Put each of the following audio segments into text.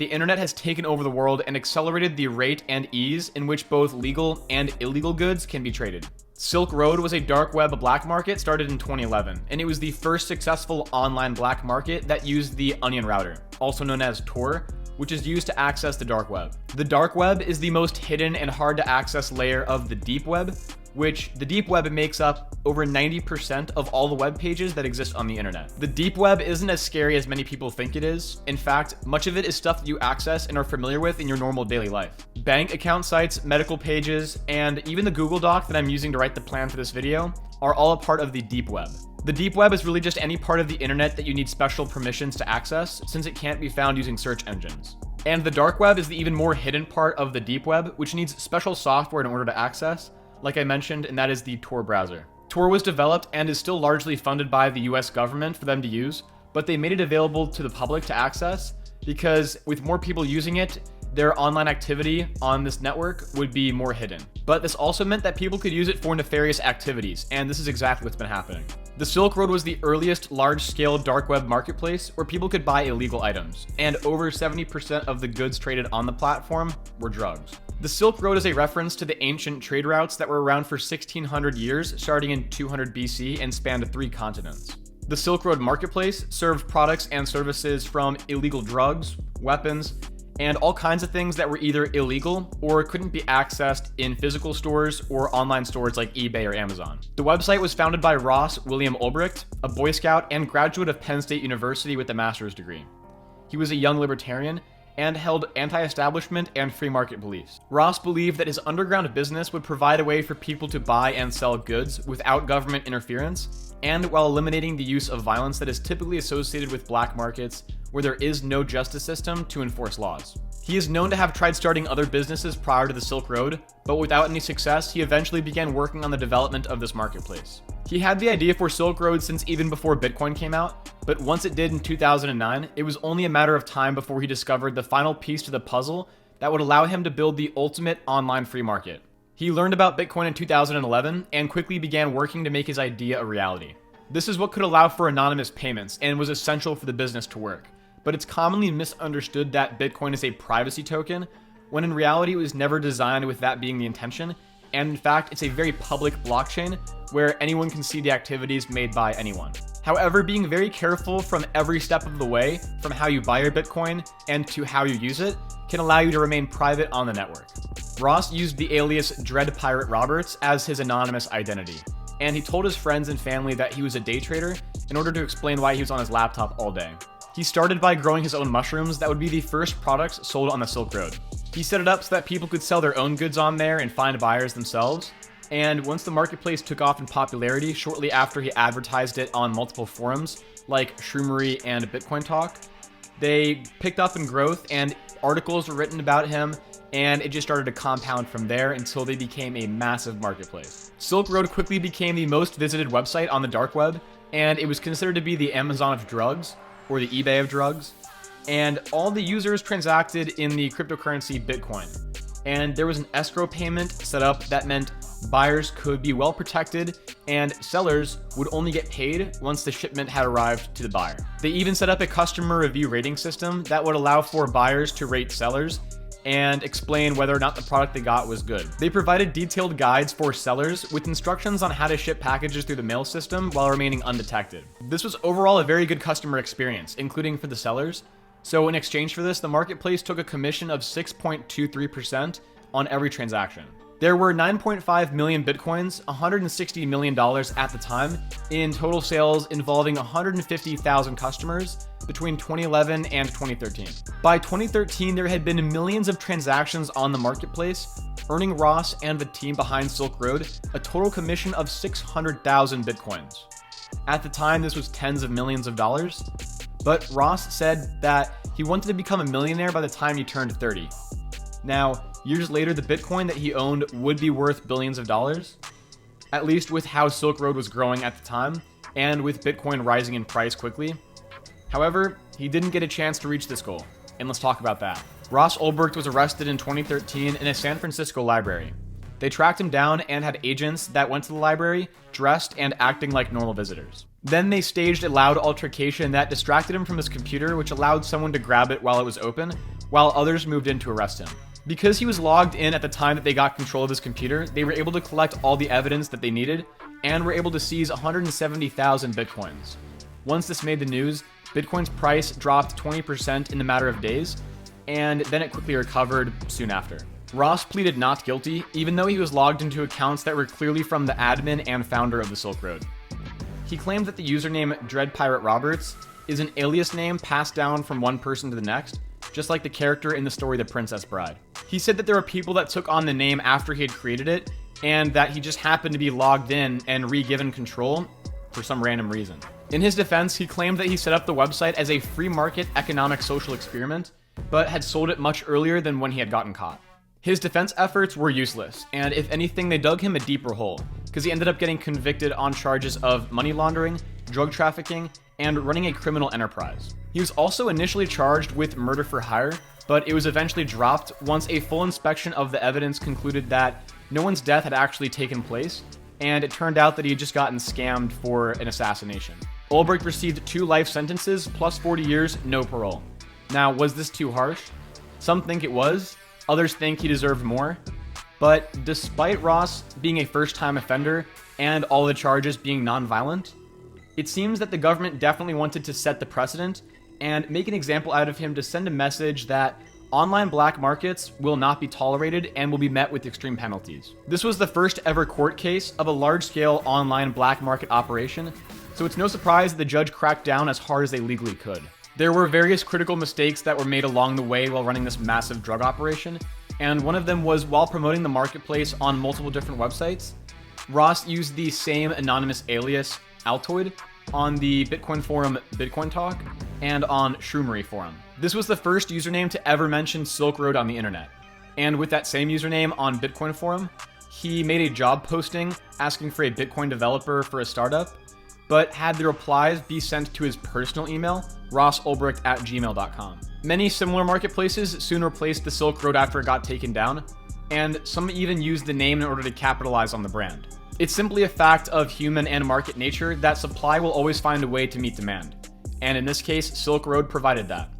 The internet has taken over the world and accelerated the rate and ease in which both legal and illegal goods can be traded. Silk Road was a dark web black market started in 2011, and it was the first successful online black market that used the Onion router, also known as Tor, which is used to access the dark web. The dark web is the most hidden and hard to access layer of the deep web, which the deep web makes up over 90% of all the web pages that exist on the internet. The deep web isn't as scary as many people think it is. In fact, much of it is stuff that you access and are familiar with in your normal daily life. Bank account sites, medical pages, and even the Google Doc that I'm using to write the plan for this video are all a part of the deep web. The deep web is really just any part of the internet that you need special permissions to access, since it can't be found using search engines. And the dark web is the even more hidden part of the deep web, which needs special software in order to access, like I mentioned, and that is the Tor browser. Tor was developed and is still largely funded by the US government for them to use, but they made it available to the public to access because with more people using it, their online activity on this network would be more hidden. But this also meant that people could use it for nefarious activities, and this is exactly what's been happening. The Silk Road was the earliest large-scale dark web marketplace where people could buy illegal items, and over 70% of the goods traded on the platform were drugs. The Silk Road is a reference to the ancient trade routes that were around for 1600 years, starting in 200 BC and spanned 3 continents. The Silk Road marketplace served products and services from illegal drugs, weapons, and all kinds of things that were either illegal or couldn't be accessed in physical stores or online stores like eBay or Amazon. The website was founded by Ross William Ulbricht, a Boy Scout and graduate of Penn State University with a master's degree. He was a young libertarian and held anti-establishment and free market beliefs. Ross believed that his underground business would provide a way for people to buy and sell goods without government interference, and while eliminating the use of violence that is typically associated with black markets where there is no justice system to enforce laws. He is known to have tried starting other businesses prior to the Silk Road, but without any success, he eventually began working on the development of this marketplace. He had the idea for Silk Road since even before Bitcoin came out, but once it did in 2009, it was only a matter of time before he discovered the final piece to the puzzle that would allow him to build the ultimate online free market. He learned about Bitcoin in 2011 and quickly began working to make his idea a reality. This is what could allow for anonymous payments and was essential for the business to work. But it's commonly misunderstood that Bitcoin is a privacy token, when in reality it was never designed with that being the intention, and in fact it's a very public blockchain where anyone can see the activities made by anyone. However, being very careful from every step of the way, from how you buy your Bitcoin and to how you use it, can allow you to remain private on the network. Ross used the alias Dread Pirate Roberts as his anonymous identity, and he told his friends and family that he was a day trader in order to explain why he was on his laptop all day. He started by growing his own mushrooms that would be the first products sold on the Silk Road. He set it up so that people could sell their own goods on there and find buyers themselves. And once the marketplace took off in popularity, shortly after he advertised it on multiple forums like Shroomery and Bitcoin Talk, they picked up in growth and articles were written about him, and it just started to compound from there until they became a massive marketplace. Silk Road quickly became the most visited website on the dark web, and it was considered to be the Amazon of drugs, or the eBay of drugs, and all the users transacted in the cryptocurrency Bitcoin. And there was an escrow payment set up that meant buyers could be well protected and sellers would only get paid once the shipment had arrived to the buyer. They even set up a customer review rating system that would allow for buyers to rate sellers and explain whether or not the product they got was good. They provided detailed guides for sellers with instructions on how to ship packages through the mail system while remaining undetected. This was overall a very good customer experience, including for the sellers. So in exchange for this, the marketplace took a commission of 6.23% on every transaction. There were 9.5 million Bitcoins, $160 million at the time, in total sales involving 150,000 customers between 2011 and 2013. By 2013, there had been millions of transactions on the marketplace, earning Ross and the team behind Silk Road a total commission of 600,000 Bitcoins. At the time, this was tens of millions of dollars, but Ross said that he wanted to become a millionaire by the time he turned 30. Now, years later, the Bitcoin that he owned would be worth billions of dollars, at least with how Silk Road was growing at the time, and with Bitcoin rising in price quickly. However, he didn't get a chance to reach this goal, and let's talk about that. Ross Ulbricht was arrested in 2013 in a San Francisco library. They tracked him down and had agents that went to the library, dressed and acting like normal visitors. Then they staged a loud altercation that distracted him from his computer, which allowed someone to grab it while it was open, while others moved in to arrest him. Because he was logged in at the time that they got control of his computer, they were able to collect all the evidence that they needed and were able to seize 170,000 bitcoins. Once this made the news, Bitcoin's price dropped 20% in a matter of days, and then it quickly recovered soon after. Ross pleaded not guilty, even though he was logged into accounts that were clearly from the admin and founder of the Silk Road. He claimed that the username DreadPirateRoberts is an alias name passed down from one person to the next, just like the character in the story The Princess Bride. He said that there were people that took on the name after he had created it, and that he just happened to be logged in and re-given control for some random reason. In his defense, he claimed that he set up the website as a free market economic social experiment, but had sold it much earlier than when he had gotten caught. His defense efforts were useless, and if anything, they dug him a deeper hole, because he ended up getting convicted on charges of money laundering, drug trafficking, and running a criminal enterprise. He was also initially charged with murder for hire, but it was eventually dropped once a full inspection of the evidence concluded that no one's death had actually taken place, and it turned out that he had just gotten scammed for an assassination. Ulbricht received 2 life sentences plus 40 years, no parole. Now, was this too harsh? Some think it was, others think he deserved more. But despite Ross being a first-time offender and all the charges being non-violent, it seems that the government definitely wanted to set the precedent and make an example out of him to send a message that online black markets will not be tolerated and will be met with extreme penalties. This was the first ever court case of a large-scale online black market operation, so it's no surprise that the judge cracked down as hard as they legally could. There were various critical mistakes that were made along the way while running this massive drug operation, and one of them was while promoting the marketplace on multiple different websites, Ross used the same anonymous alias, Altoid, on the Bitcoin forum Bitcoin Talk and on Shroomery forum. This was the first username to ever mention Silk Road on the internet. And with that same username on Bitcoin forum, he made a job posting asking for a Bitcoin developer for a startup, but had the replies be sent to his personal email, rossulbricht@gmail.com. Many similar marketplaces soon replaced the Silk Road after it got taken down, and some even used the name in order to capitalize on the brand. It's simply a fact of human and market nature that supply will always find a way to meet demand. And in this case, Silk Road provided that.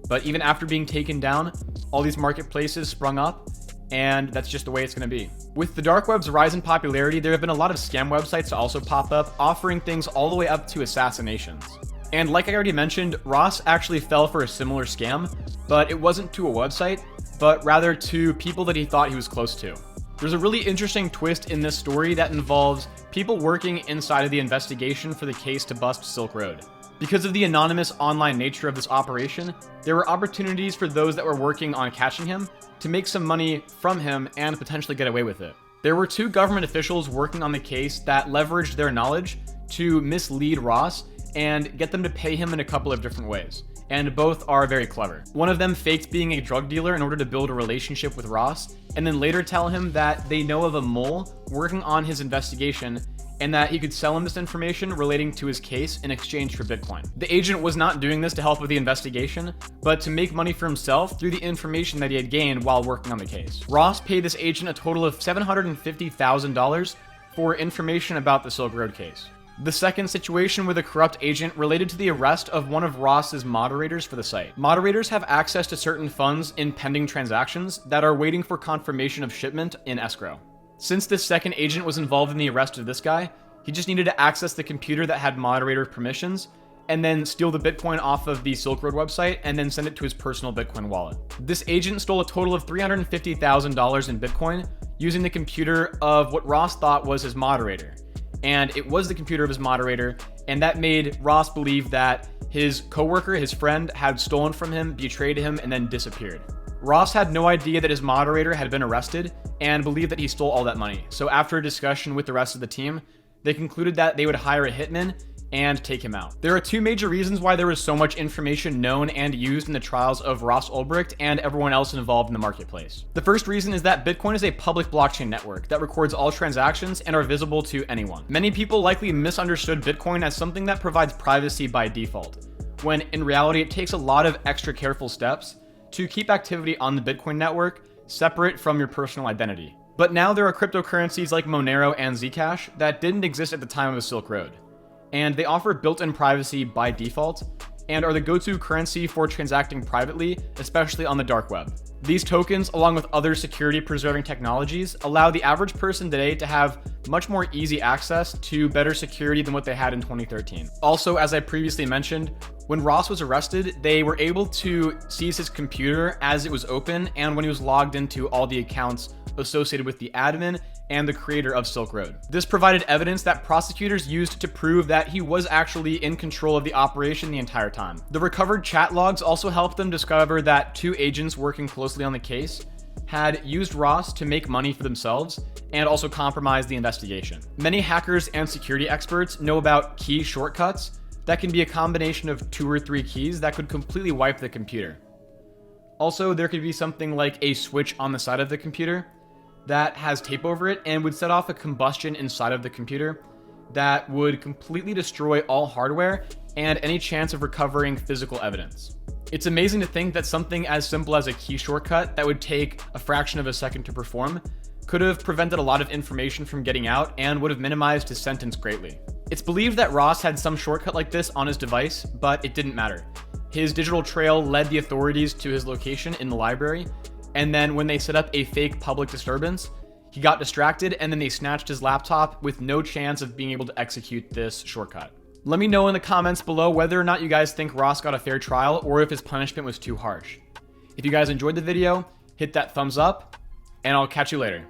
But even after being taken down, all these marketplaces sprung up, and that's just the way it's going to be. With the dark web's rise in popularity, there have been a lot of scam websites to also pop up, offering things all the way up to assassinations. And like I already mentioned, Ross actually fell for a similar scam, but it wasn't to a website, but rather to people that he thought he was close to. There's a really interesting twist in this story that involves people working inside of the investigation for the case to bust Silk Road. Because of the anonymous online nature of this operation, there were opportunities for those that were working on catching him to make some money from him and potentially get away with it. There were 2 government officials working on the case that leveraged their knowledge to mislead Ross and get them to pay him in a couple of different ways. And both are very clever. One of them faked being a drug dealer in order to build a relationship with Ross, and then later tell him that they know of a mole working on his investigation and that he could sell him this information relating to his case in exchange for Bitcoin. The agent was not doing this to help with the investigation, but to make money for himself through the information that he had gained while working on the case. Ross paid this agent a total of $750,000 for information about the Silk Road case. The second situation with a corrupt agent related to the arrest of one of Ross's moderators for the site. Moderators have access to certain funds in pending transactions that are waiting for confirmation of shipment in escrow. Since this second agent was involved in the arrest of this guy, he just needed to access the computer that had moderator permissions and then steal the Bitcoin off of the Silk Road website and then send it to his personal Bitcoin wallet. This agent stole a total of $350,000 in Bitcoin using the computer of what Ross thought was his moderator. And it was the computer of his moderator, and that made Ross believe that his coworker, his friend, had stolen from him, betrayed him, and then disappeared. Ross had no idea that his moderator had been arrested and believed that he stole all that money. So after a discussion with the rest of the team, they concluded that they would hire a hitman and take him out. There are 2 major reasons why there was so much information known and used in the trials of Ross Ulbricht and everyone else involved in the marketplace. The first reason is that Bitcoin is a public blockchain network that records all transactions and are visible to anyone. Many people likely misunderstood Bitcoin as something that provides privacy by default, when in reality it takes a lot of extra careful steps to keep activity on the Bitcoin network separate from your personal identity. But now there are cryptocurrencies like Monero and Zcash that didn't exist at the time of the Silk Road, and they offer built-in privacy by default, and are the go-to currency for transacting privately, especially on the dark web. These tokens, along with other security-preserving technologies, allow the average person today to have much more easy access to better security than what they had in 2013. Also, as I previously mentioned, when Ross was arrested, they were able to seize his computer as it was open and when he was logged into all the accounts associated with the admin and the creator of Silk Road. This provided evidence that prosecutors used to prove that he was actually in control of the operation the entire time. The recovered chat logs also helped them discover that 2 agents working closely on the case had used Ross to make money for themselves and also compromise the investigation. Many hackers and security experts know about key shortcuts that can be a combination of 2 or 3 keys that could completely wipe the computer. Also, there could be something like a switch on the side of the computer that has tape over it and would set off a combustion inside of the computer that would completely destroy all hardware and any chance of recovering physical evidence. It's amazing to think that something as simple as a key shortcut that would take a fraction of a second to perform could have prevented a lot of information from getting out and would have minimized his sentence greatly. It's believed that Ross had some shortcut like this on his device, but it didn't matter. His digital trail led the authorities to his location in the library, and then when they set up a fake public disturbance, he got distracted and then they snatched his laptop with no chance of being able to execute this shortcut. Let me know in the comments below whether or not you guys think Ross got a fair trial or if his punishment was too harsh. If you guys enjoyed the video, hit that thumbs up, and I'll catch you later.